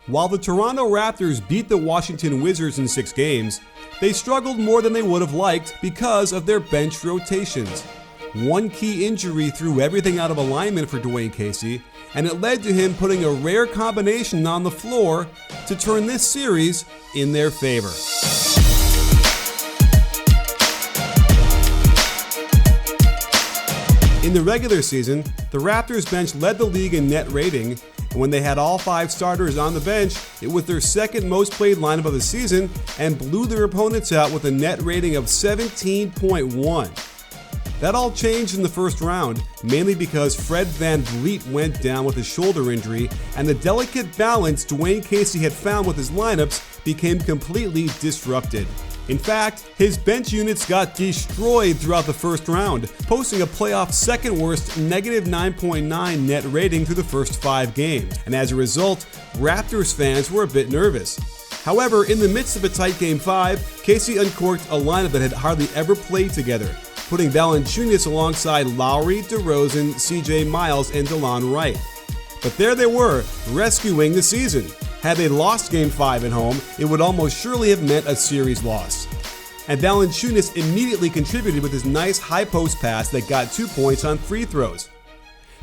While the Toronto Raptors beat the Washington Wizards in 6 games, they struggled more than they would have liked because of their bench rotations. One key injury threw everything out of alignment for Dwayne Casey, and it led to him putting a rare combination on the floor to turn this series in their favor. In the regular season, the Raptors bench led the league in net rating, and when they had all 5 starters on the bench, it was their second most played lineup of the season and blew their opponents out with a net rating of 17.1. That all changed in the first round, mainly because Fred VanVleet went down with a shoulder injury, and the delicate balance Dwayne Casey had found with his lineups became completely disrupted. In fact, his bench units got destroyed throughout the first round, posting a playoff second worst -9.9 net rating through the first 5 games, and as a result, Raptors fans were a bit nervous. However, in the midst of a tight Game 5, Casey uncorked a lineup that had hardly ever played together, putting Valanciunas alongside Lowry, DeRozan, CJ Miles, and DeLon Wright. But there they were, rescuing the season. Had they lost Game 5 at home, it would almost surely have meant a series loss. And Valanciunas immediately contributed with his nice high post pass that got 2 points on free throws.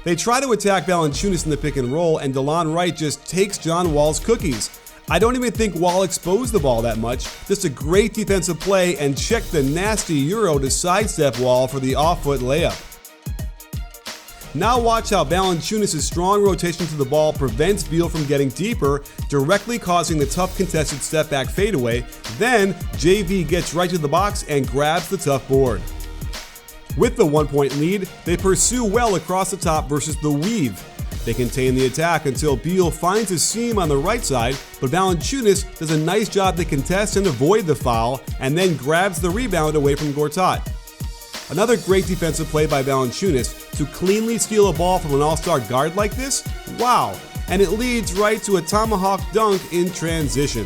They try to attack Valanciunas in the pick and roll, and DeLon Wright just takes John Wall's cookies. I don't even think Wall exposed the ball that much, just a great defensive play, and checked the nasty Euro to sidestep Wall for the off-foot layup. Now watch how Valanciunas' strong rotation to the ball prevents Beal from getting deeper, directly causing the tough contested step-back fadeaway. Then, JV gets right to the box and grabs the tough board. With the 1-point lead, they pursue well across the top versus the weave. They contain the attack until Beal finds a seam on the right side, but Valanciunas does a nice job to contest and avoid the foul, and then grabs the rebound away from Gortat. Another great defensive play by Valanciunas to cleanly steal a ball from an all-star guard like this? Wow! And it leads right to a tomahawk dunk in transition.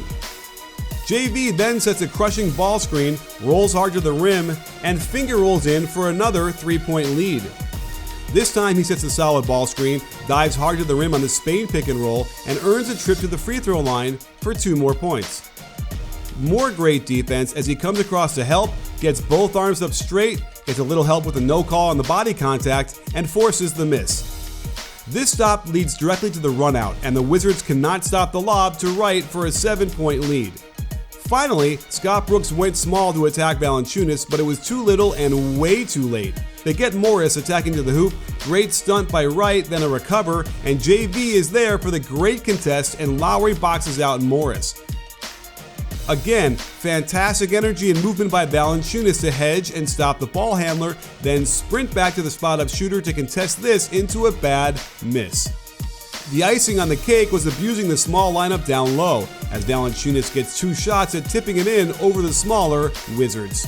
JV then sets a crushing ball screen, rolls hard to the rim, and finger rolls in for another 3-point lead. This time he sets a solid ball screen, dives hard to the rim on the Spain pick and roll, and earns a trip to the free throw line for 2 more points. More great defense as he comes across to help, gets both arms up straight, gets a little help with a no call on the body contact, and forces the miss. This stop leads directly to the run out, and the Wizards cannot stop the lob to Wright for a 7-point lead. Finally, Scott Brooks went small to attack Valanciunas, but it was too little and way too late. They get Morris attacking to the hoop, great stunt by Wright, then a recover, and JV is there for the great contest, and Lowry boxes out Morris. Again, fantastic energy and movement by Valanciunas to hedge and stop the ball handler, then sprint back to the spot-up shooter to contest this into a bad miss. The icing on the cake was abusing the small lineup down low, as Valanciunas gets 2 shots at tipping it in over the smaller Wizards.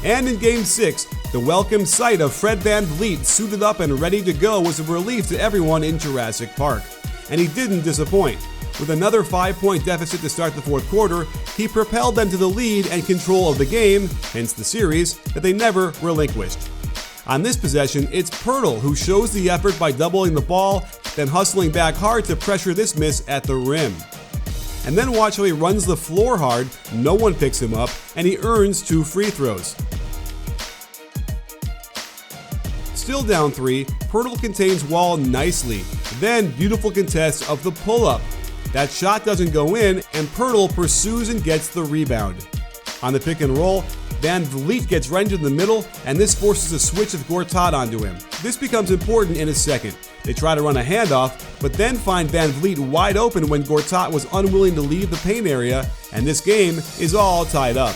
And in Game 6, the welcome sight of Fred VanVleet suited up and ready to go was a relief to everyone in Jurassic Park. And he didn't disappoint. With another 5-point deficit to start the fourth quarter, he propelled them to the lead and control of the game, hence the series, that they never relinquished. On this possession, it's Poeltl who shows the effort by doubling the ball, then hustling back hard to pressure this miss at the rim. And then watch how he runs the floor hard, no one picks him up, and he earns 2 free throws. Still down 3, Poeltl contains Wall nicely, then beautiful contest of the pull-up. That shot doesn't go in, and Poeltl pursues and gets the rebound. On the pick and roll, VanVleet gets right into the middle, and this forces a switch of Gortat onto him. This becomes important in a second. They try to run a handoff, but then find VanVleet wide open when Gortat was unwilling to leave the paint area, and this game is all tied up.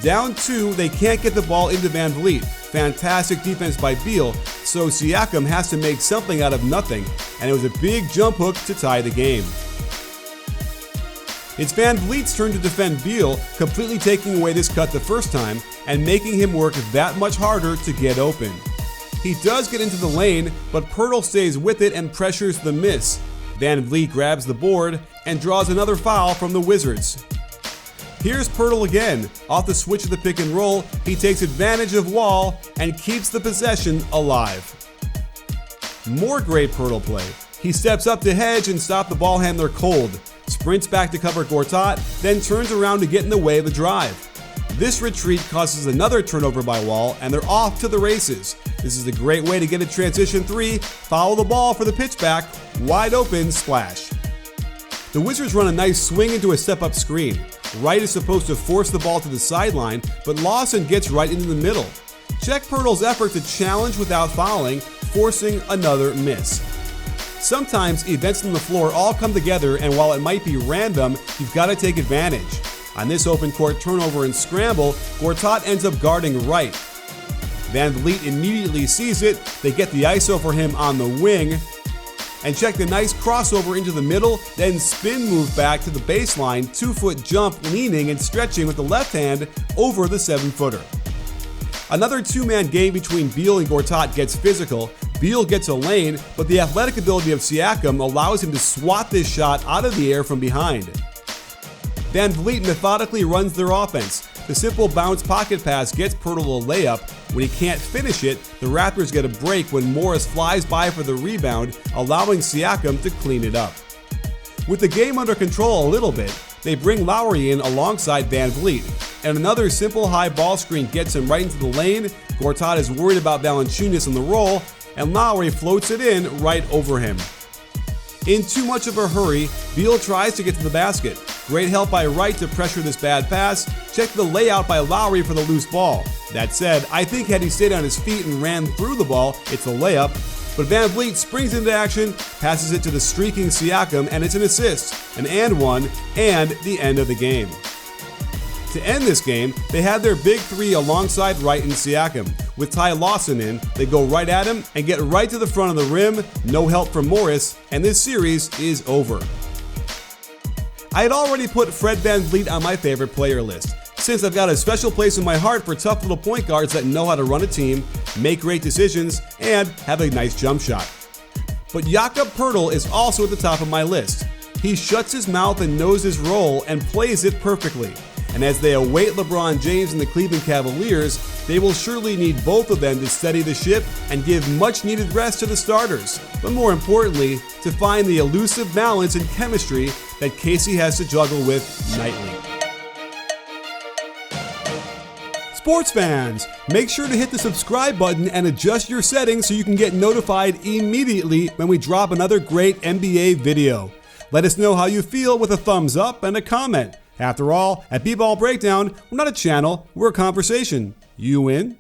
Down 2, they can't get the ball into VanVleet. Fantastic defense by Beal, so Siakam has to make something out of nothing, and it was a big jump hook to tie the game. It's VanVleet's turn to defend Beal, completely taking away this cut the first time and making him work that much harder to get open. He does get into the lane, but Poeltl stays with it and pressures the miss. VanVleet grabs the board and draws another foul from the Wizards. Here's Poeltl again. Off the switch of the pick and roll, he takes advantage of Wall and keeps the possession alive. More great Poeltl play. He steps up to hedge and stop the ball handler cold, sprints back to cover Gortat, then turns around to get in the way of the drive. This retreat causes another turnover by Wall, and they're off to the races. This is a great way to get a transition three, follow the ball for the pitchback, wide open splash. The Wizards run a nice swing into a step-up screen. Wright is supposed to force the ball to the sideline, but Lawson gets right into the middle. Check Pirtle's effort to challenge without fouling, forcing another miss. Sometimes events on the floor all come together, and while it might be random, you've got to take advantage. On this open court turnover and scramble, Gortat ends up guarding Wright. VanVleet immediately sees it, they get the ISO for him on the wing, and check the nice crossover into the middle, then spin move back to the baseline, 2-foot jump leaning and stretching with the left hand over the 7-footer. Another two-man game between Beal and Gortat gets physical. Beal gets a lane, but the athletic ability of Siakam allows him to swat this shot out of the air from behind. VanVleet methodically runs their offense. The simple bounce pocket pass gets Pirtle a layup. When he can't finish it, the Raptors get a break when Morris flies by for the rebound, allowing Siakam to clean it up. With the game under control a little bit, they bring Lowry in alongside VanVleet, and another simple high ball screen gets him right into the lane. Gortat is worried about Valanciunas on the roll, and Lowry floats it in right over him. In too much of a hurry, Beal tries to get to the basket. Great help by Wright to pressure this bad pass. Check the layout by Lowry for the loose ball. That said, I think had he stayed on his feet and ran through the ball, it's a layup. But VanVleet springs into action, passes it to the streaking Siakam, and it's an assist, an and one, and the end of the game. To end this game, they had their big three alongside Wright and Siakam. With Ty Lawson in, they go right at him and get right to the front of the rim, no help from Morris, and this series is over. I had already put Fred VanVleet on my favorite player list, since I've got a special place in my heart for tough little point guards that know how to run a team, make great decisions, and have a nice jump shot. But Jakob Pirtle is also at the top of my list. He shuts his mouth and knows his role and plays it perfectly. And as they await LeBron James and the Cleveland Cavaliers, they will surely need both of them to steady the ship and give much needed rest to the starters, but more importantly, to find the elusive balance and chemistry that Casey has to juggle with nightly. Sports fans, make sure to hit the subscribe button and adjust your settings so you can get notified immediately when we drop another great NBA video. Let us know how you feel with a thumbs up and a comment. After all, at BBallBreakdown, we're not a channel, we're a conversation. You in?